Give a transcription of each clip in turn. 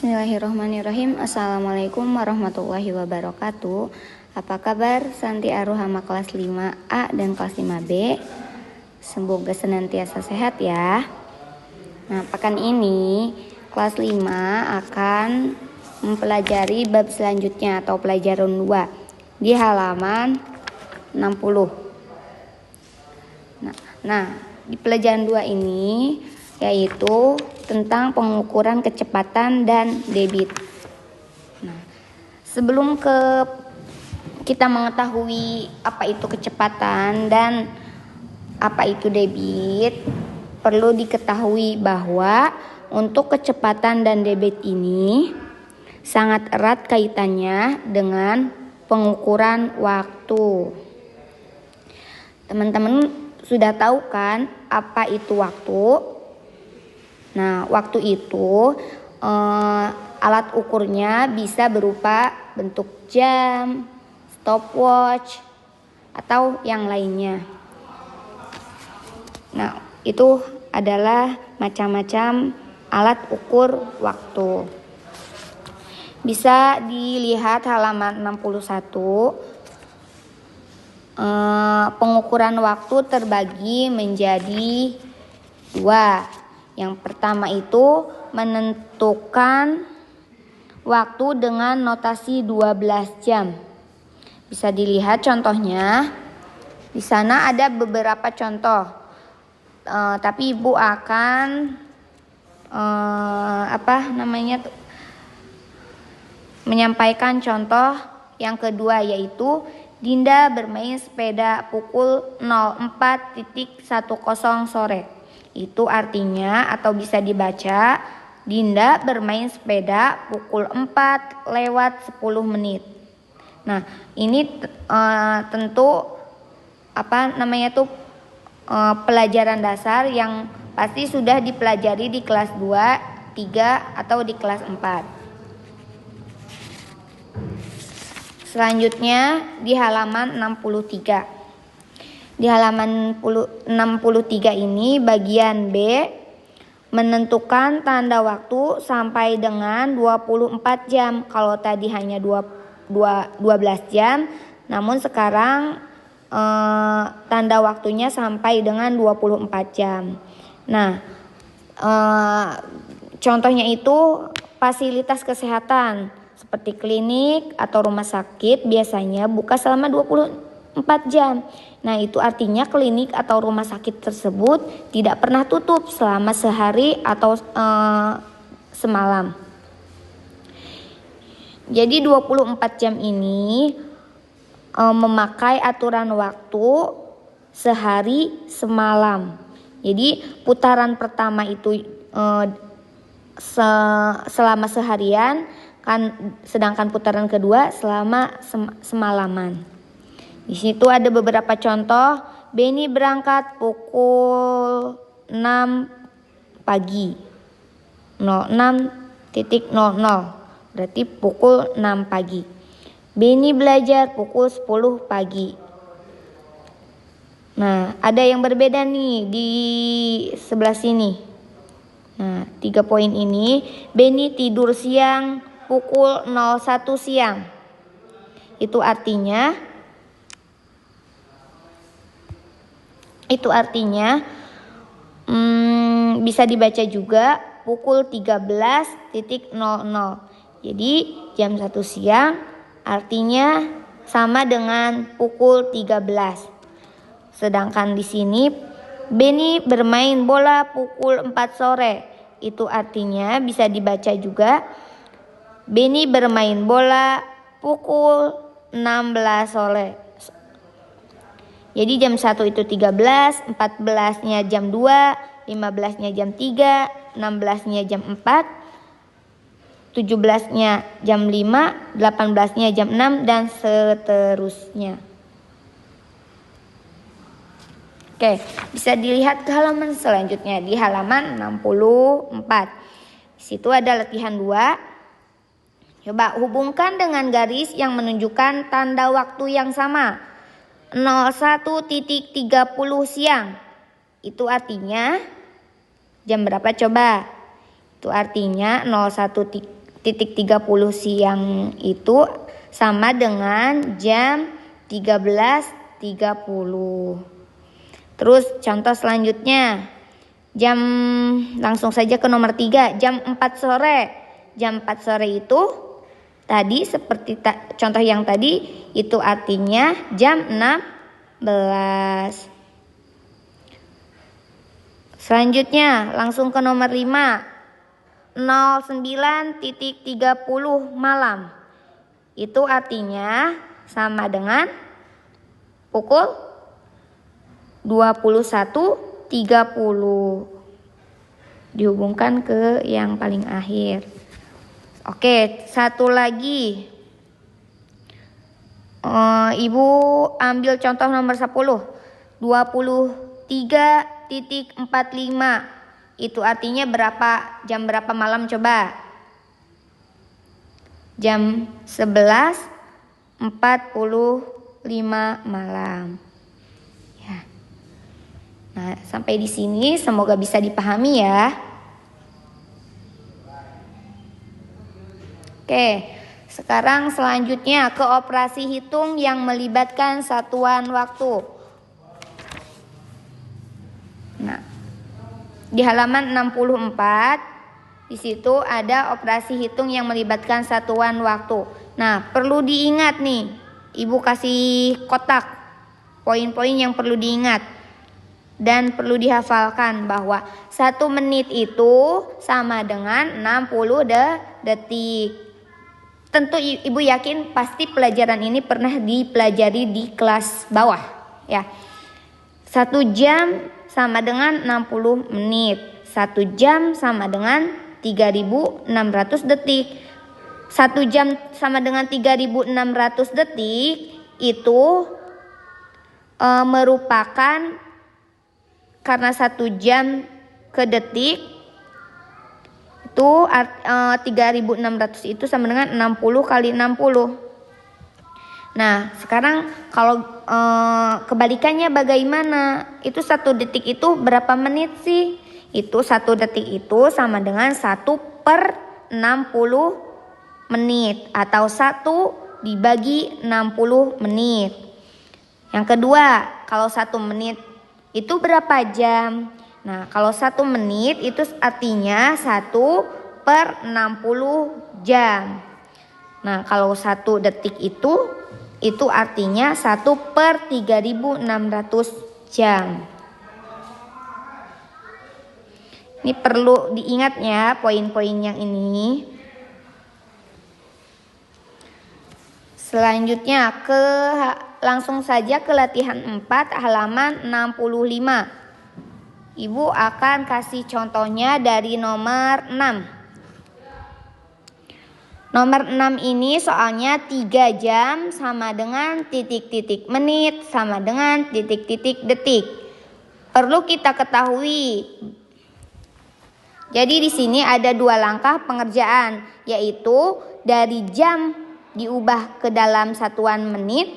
Bismillahirrahmanirrahim. Assalamualaikum warahmatullahi wabarakatuh. Apa kabar Santi Aruhama kelas 5A dan kelas 5B? Semoga senantiasa sehat ya. Nah, pekan ini kelas 5 akan mempelajari bab selanjutnya atau pelajaran 2 di halaman 60. Nah, di pelajaran 2 ini yaitu tentang pengukuran kecepatan dan debit. Nah, sebelum kita mengetahui apa itu kecepatan dan apa itu debit, perlu diketahui bahwa untuk kecepatan dan debit ini sangat erat kaitannya dengan pengukuran waktu. Teman-teman sudah tahu kan apa itu waktu? Nah, waktu itu alat ukurnya bisa berupa bentuk jam, stopwatch, atau yang lainnya. Nah, itu adalah macam-macam alat ukur waktu. Bisa dilihat halaman 61. Pengukuran waktu terbagi menjadi 2. Yang pertama itu menentukan waktu dengan notasi 12 jam. Bisa dilihat contohnya. Di sana ada beberapa contoh. Tapi Ibu akan menyampaikan contoh yang kedua, yaitu Dinda bermain sepeda pukul 04.10 sore. Itu artinya atau bisa dibaca Dinda bermain sepeda pukul 4:10. Nah, ini tentu pelajaran dasar yang pasti sudah dipelajari di kelas 2, 3 atau di kelas 4. Selanjutnya di halaman 63. Di halaman 63 ini bagian B menentukan tanda waktu sampai dengan 24 jam. Kalau tadi hanya 12 jam, namun sekarang tanda waktunya sampai dengan 24 jam. Nah, contohnya itu fasilitas kesehatan seperti klinik atau rumah sakit biasanya buka selama 24 jam. Nah, itu artinya klinik atau rumah sakit tersebut tidak pernah tutup selama sehari atau semalam. Jadi 24 jam ini memakai aturan waktu sehari semalam. Jadi putaran pertama itu selama seharian, sedangkan putaran kedua selama semalaman. Di situ ada beberapa contoh. Beni berangkat pukul 6 pagi. 06.00. Berarti pukul 6 pagi. Beni belajar pukul 10 pagi. Nah, ada yang berbeda nih di sebelah sini. Nah, 3 poin ini. Beni tidur siang pukul 01 siang. Itu artinya bisa dibaca juga pukul 13.00. Jadi jam 1 siang artinya sama dengan pukul 13. Sedangkan di sini Beni bermain bola pukul 4 sore. Itu artinya bisa dibaca juga Beni bermain bola pukul 16 sore. Jadi jam 1 itu 13, 14-nya jam 2, 15-nya jam 3, 16-nya jam 4, 17-nya jam 5, 18-nya jam 6, dan seterusnya. Oke, bisa dilihat ke halaman selanjutnya di halaman 64. Di situ ada latihan 2. Coba hubungkan dengan garis yang menunjukkan tanda waktu yang sama. 01.30 siang. Itu artinya jam berapa coba? Itu artinya 01.30 siang itu sama dengan jam 13.30. Terus contoh selanjutnya, langsung saja ke nomor 3, jam 4 sore. Jam 4 sore itu tadi seperti contoh yang tadi, itu artinya jam 16. Selanjutnya langsung ke nomor 5, 09.30 malam. Itu artinya sama dengan pukul 21.30. Dihubungkan ke yang paling akhir. Oke, satu lagi. Ibu ambil contoh nomor 10. 23.45. Itu artinya jam berapa malam coba? Jam 11.45 malam. Ya. Nah, sampai di sini semoga bisa dipahami ya. Oke, sekarang selanjutnya ke operasi hitung yang melibatkan satuan waktu. Nah, di halaman 64 di situ ada operasi hitung yang melibatkan satuan waktu. Nah, perlu diingat nih, Ibu kasih kotak poin-poin yang perlu diingat. Dan perlu dihafalkan bahwa 1 menit itu sama dengan 60 detik. Tentu Ibu yakin pasti pelajaran ini pernah dipelajari di kelas bawah ya. 1 jam sama dengan 60 menit. 1 jam sama dengan 3.600 detik. 1 jam sama dengan 3.600 detik itu merupakan, karena 1 jam ke detik itu 3.600 itu sama dengan 60 kali 60. Nah, sekarang kalau kebalikannya bagaimana? Itu 1 detik itu berapa menit sih? Itu 1 detik itu sama dengan 1/60 menit atau 1 dibagi 60 menit. Yang kedua, kalau 1 menit itu berapa jam? Nah, kalau 1 menit itu artinya 1/60 jam. Nah, kalau 1 detik itu artinya 1/3600 jam. Ini perlu diingatnya poin-poin yang ini. Selanjutnya langsung saja ke latihan 4 halaman 65. Ibu akan kasih contohnya dari nomor 6. Nomor 6 ini soalnya 3 jam sama dengan titik-titik menit sama dengan titik-titik detik. Perlu kita ketahui. Jadi di sini ada 2 langkah pengerjaan, yaitu dari jam diubah ke dalam satuan menit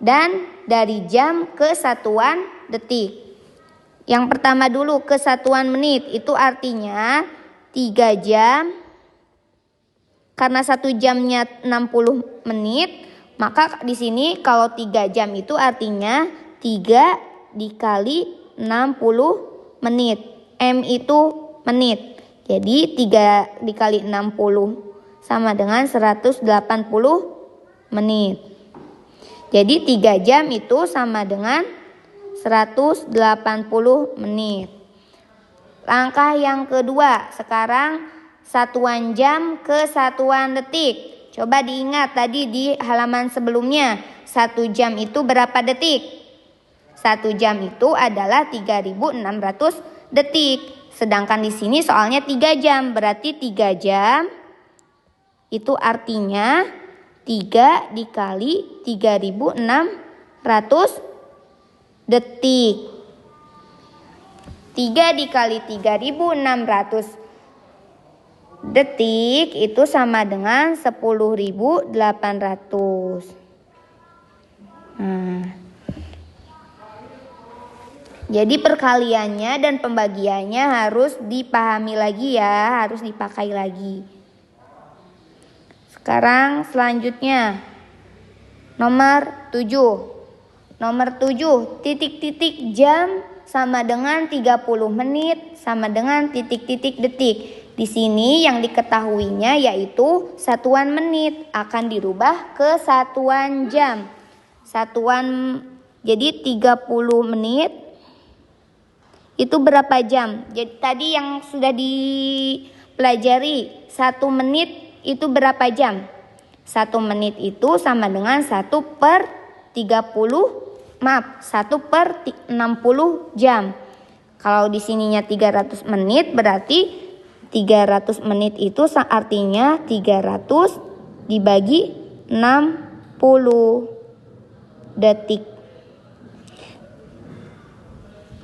dan dari jam ke satuan detik. Yang pertama dulu ke satuan menit, itu artinya 3 jam. Karena 1 jamnya 60 menit, maka di sini kalau 3 jam itu artinya 3 dikali 60 menit. M itu menit. Jadi 3 dikali 60 sama dengan 180 menit. Jadi 3 jam itu sama dengan 180 menit. Langkah yang kedua, sekarang satuan jam ke satuan detik. Coba diingat tadi di halaman sebelumnya, 1 jam itu berapa detik? 1 jam itu adalah 3.600 detik. Sedangkan di sini soalnya 3 jam, berarti 3 jam itu artinya 3 dikali 3.600 detik. 3 dikali 3.600 detik itu sama dengan 10.800. Jadi perkaliannya dan pembagiannya harus dipahami lagi ya, harus dipakai lagi. Sekarang selanjutnya nomor 7. Nomor 7, titik-titik jam sama dengan 30 menit sama dengan titik-titik detik. Di sini yang diketahuinya yaitu satuan menit akan dirubah ke satuan jam. Jadi 30 menit itu berapa jam? Jadi tadi yang sudah dipelajari, 1 menit itu berapa jam? 1 menit itu sama dengan 1/60 jam. Kalau di sininya 300 menit berarti 300 menit itu artinya 300 dibagi 60 detik.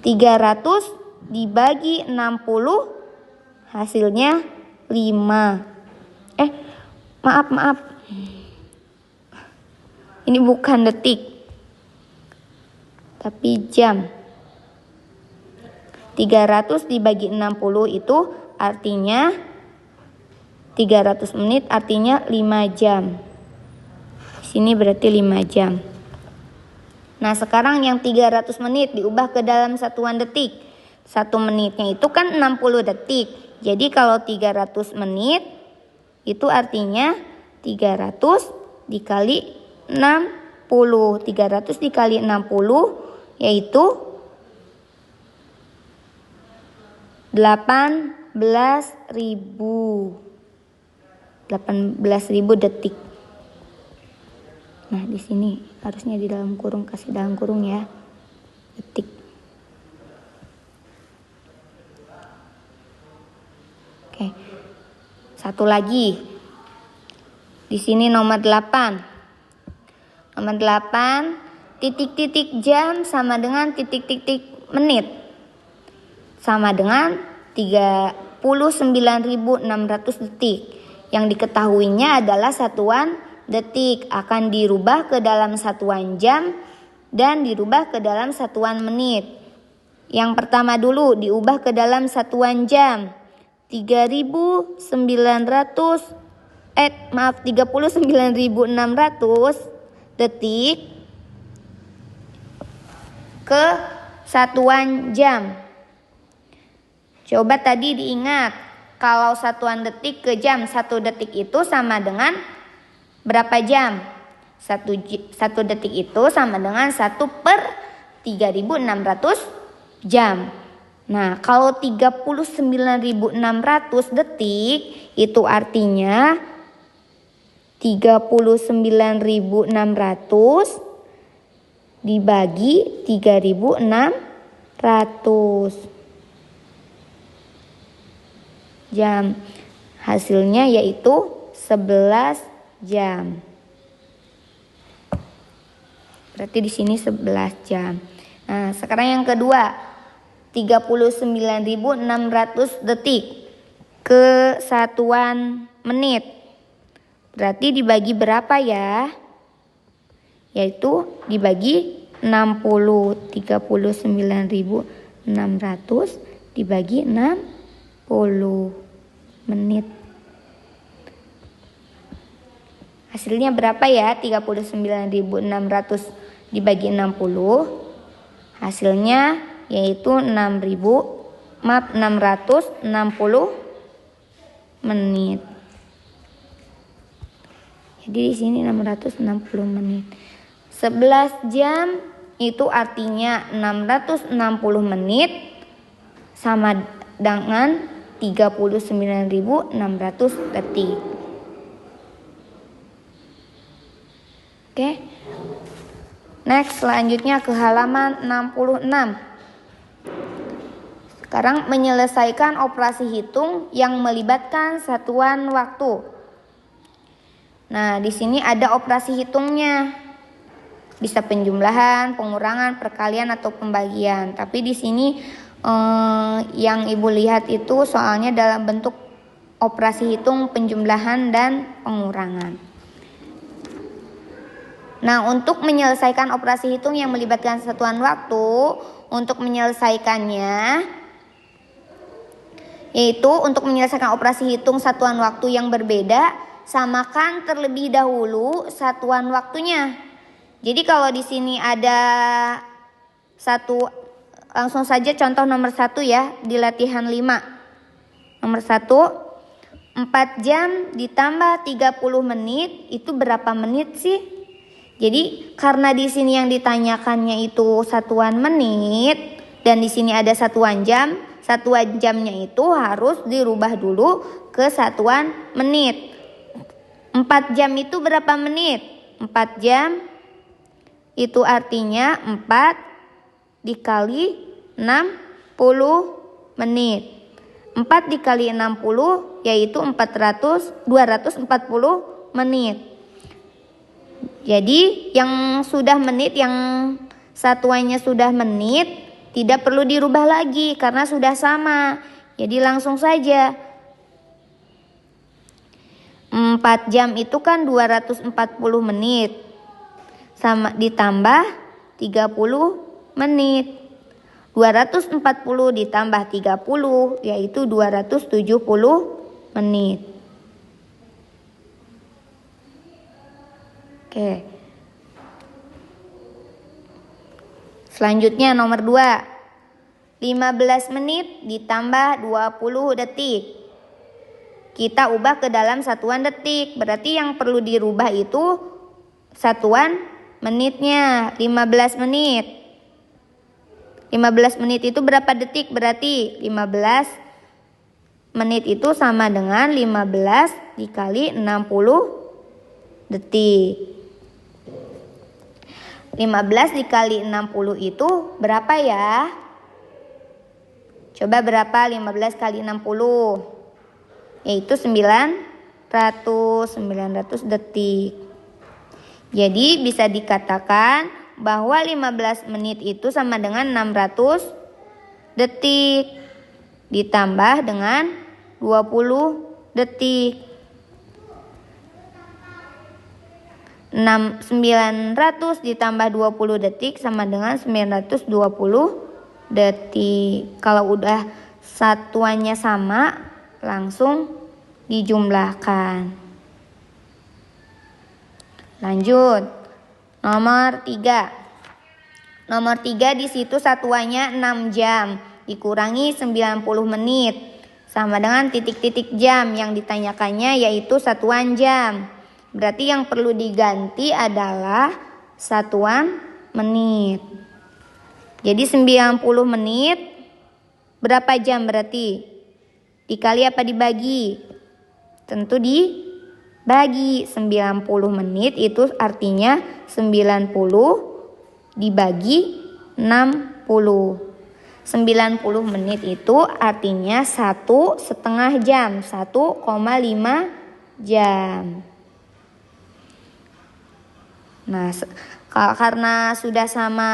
300 dibagi 60 hasilnya 5. Maaf. Ini bukan detik, tapi jam. 300 dibagi 60 itu artinya 300 menit artinya 5 jam. Di sini berarti 5 jam. Nah, sekarang yang 300 menit diubah ke dalam satuan detik. 1 menitnya itu kan 60 detik. Jadi kalau 300 menit itu artinya 300 dikali 60. 300 dikali 60 yaitu 18.000 detik. Nah, di sini harusnya di dalam kurung, kasih dalam kurung ya. Detik. Oke. Satu lagi. Di sini nomor 8. Nomor 8, titik-titik jam sama dengan titik-titik menit. Sama dengan 39.600 detik. Yang diketahuinya adalah satuan detik akan dirubah ke dalam satuan jam dan dirubah ke dalam satuan menit. Yang pertama dulu diubah ke dalam satuan jam. 39.600 detik ke satuan jam. Coba tadi diingat, kalau satuan detik ke jam, 1 detik itu sama dengan berapa jam? 1 detik itu sama dengan 1/3600 jam. Nah, kalau 39.600 detik itu artinya 39.600 dibagi 3.600 jam. Hasilnya yaitu 11 jam. Berarti di sini 11 jam. Nah, sekarang yang kedua, 39.600 detik ke satuan menit. Berarti dibagi berapa ya? Yaitu dibagi 60. 39.600 dibagi 60 menit. Hasilnya berapa ya? 39.600 dibagi 60. Hasilnya yaitu 660 menit. Jadi di sini 660 menit. 11 jam itu artinya 660 menit sama dengan 39.600 detik. Oke. Next, selanjutnya ke halaman 66. Sekarang menyelesaikan operasi hitung yang melibatkan satuan waktu. Nah, di sini ada operasi hitungnya. Bisa penjumlahan, pengurangan, perkalian atau pembagian. Tapi di sini yang Ibu lihat itu soalnya dalam bentuk operasi hitung penjumlahan dan pengurangan. Nah, untuk menyelesaikan operasi hitung yang melibatkan satuan waktu, untuk menyelesaikannya, yaitu untuk menyelesaikan operasi hitung satuan waktu yang berbeda, samakan terlebih dahulu satuan waktunya. Jadi kalau di sini ada satu, langsung saja contoh nomor 1 ya, di latihan 5. Nomor 1, 4 jam ditambah 30 menit itu berapa menit sih? Jadi karena di sini yang ditanyakannya itu satuan menit dan di sini ada satuan jam, satuan jamnya itu harus dirubah dulu ke satuan menit. 4 jam itu berapa menit? 4 jam itu artinya 4 dikali 60 menit. 4 dikali 60 yaitu 240 menit. Jadi yang sudah menit, yang satuannya sudah menit, tidak perlu dirubah lagi karena sudah sama. Jadi langsung saja. 4 jam itu kan 240 menit. Sama ditambah 30 menit. 240 ditambah 30 yaitu 270 menit. Oke. Selanjutnya nomor 2. 15 menit ditambah 20 detik. Kita ubah ke dalam satuan detik. Berarti yang perlu dirubah itu satuan menitnya. 15 menit. 15 menit itu berapa detik? Berarti 15 menit itu sama dengan 15 dikali 60 detik. 15 dikali 60 itu berapa ya? Coba berapa 15 kali 60? Yaitu 900 detik. Jadi bisa dikatakan bahwa 15 menit itu sama dengan 600 detik ditambah dengan 20 detik. 900 ditambah 20 detik sama dengan 920 detik. Kalau udah satuannya sama, langsung dijumlahkan. Lanjut. Nomor 3. Nomor 3 di situ satuannya 6 jam dikurangi 90 menit sama dengan titik-titik jam, yang ditanyakannya yaitu satuan jam. Berarti yang perlu diganti adalah satuan menit. Jadi 90 menit berapa jam berarti? Dikali apa dibagi? Tentu dibagi. 90 menit itu artinya 90 dibagi 60. 90 menit itu artinya 1,5 jam, 1,5 jam. Nah, karena sudah sama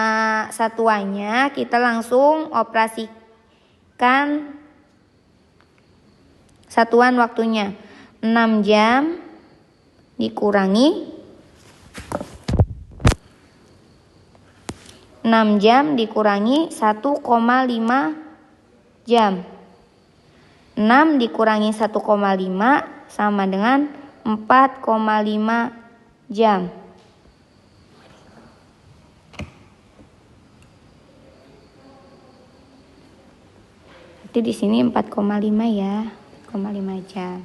satuannya, kita langsung operasikan satuan waktunya. 6 jam dikurangi 6 jam dikurangi 1,5 jam. 6 dikurangi 1,5 sama dengan 4,5 jam. Berarti di sini 4,5 ya, 4,5 jam.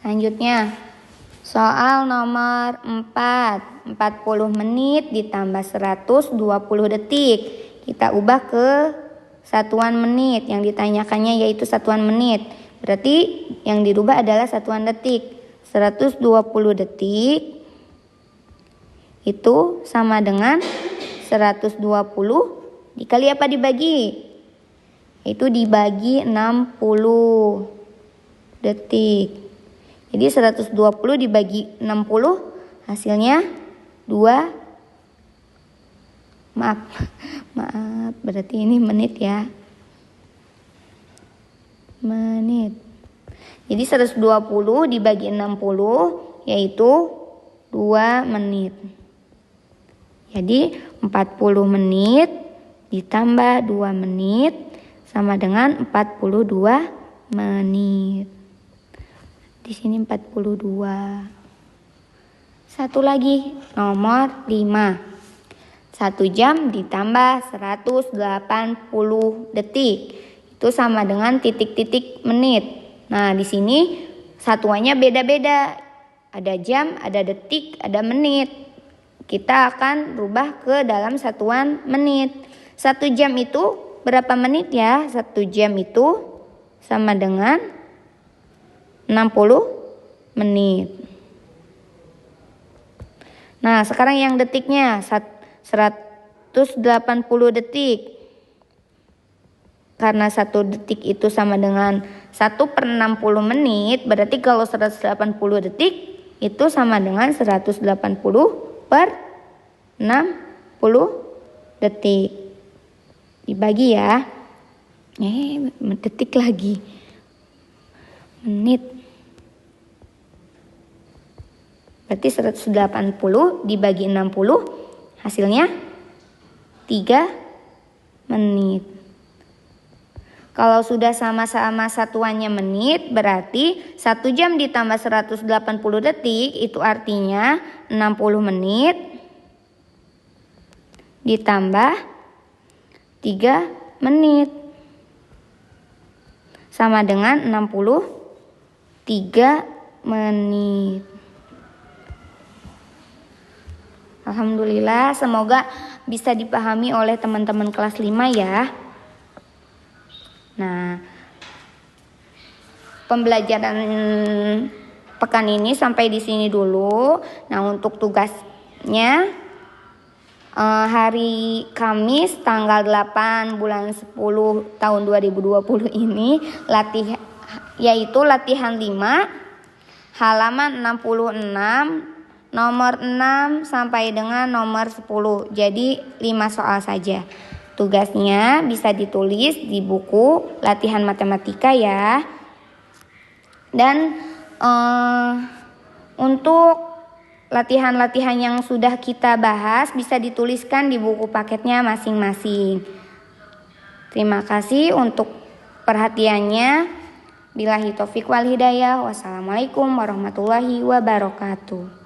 Selanjutnya soal nomor 4. 40 menit ditambah 120 detik. Kita ubah ke satuan menit. Yang ditanyakannya yaitu satuan menit. Berarti yang dirubah adalah satuan detik. 120 detik itu sama dengan 120 dikali apa dibagi? Itu dibagi 60 detik. Jadi 120 dibagi 60 hasilnya 2. Maaf, berarti ini menit ya. Menit. Jadi 120 dibagi 60 yaitu 2 menit. Jadi 40 menit ditambah 2 menit sama dengan 42 menit. Di sini 42. Satu lagi, nomor 5. 1 jam ditambah 180 detik. Itu sama dengan titik-titik menit. Nah, di sini satuannya beda-beda. Ada jam, ada detik, ada menit. Kita akan rubah ke dalam satuan menit. 1 jam itu berapa menit ya? 1 jam itu sama dengan 60 menit. Nah, sekarang yang detiknya 180 detik. Karena 1 detik itu sama dengan 1/60 menit, berarti kalau 180 detik itu sama dengan 180/60 detik. Dibagi ya. Detik lagi. Menit. Berarti 180 dibagi 60 hasilnya 3 menit. Kalau sudah sama-sama satuannya menit, berarti 1 jam ditambah 180 detik itu artinya 60 menit ditambah 3 menit sama dengan 63 menit. Alhamdulillah, semoga bisa dipahami oleh teman-teman kelas 5 ya. Nah, pembelajaran pekan ini sampai di sini dulu. Nah, untuk tugasnya hari Kamis tanggal 8 bulan 10 tahun 2020 ini yaitu latihan 5 halaman 66 nomor 6 sampai dengan nomor 10. Jadi 5 soal saja. Tugasnya bisa ditulis di buku latihan matematika ya. Dan untuk latihan-latihan yang sudah kita bahas bisa dituliskan di buku paketnya masing-masing. Terima kasih untuk perhatiannya. Billahi taufiq wal hidayah. Wassalamualaikum warahmatullahi wabarakatuh.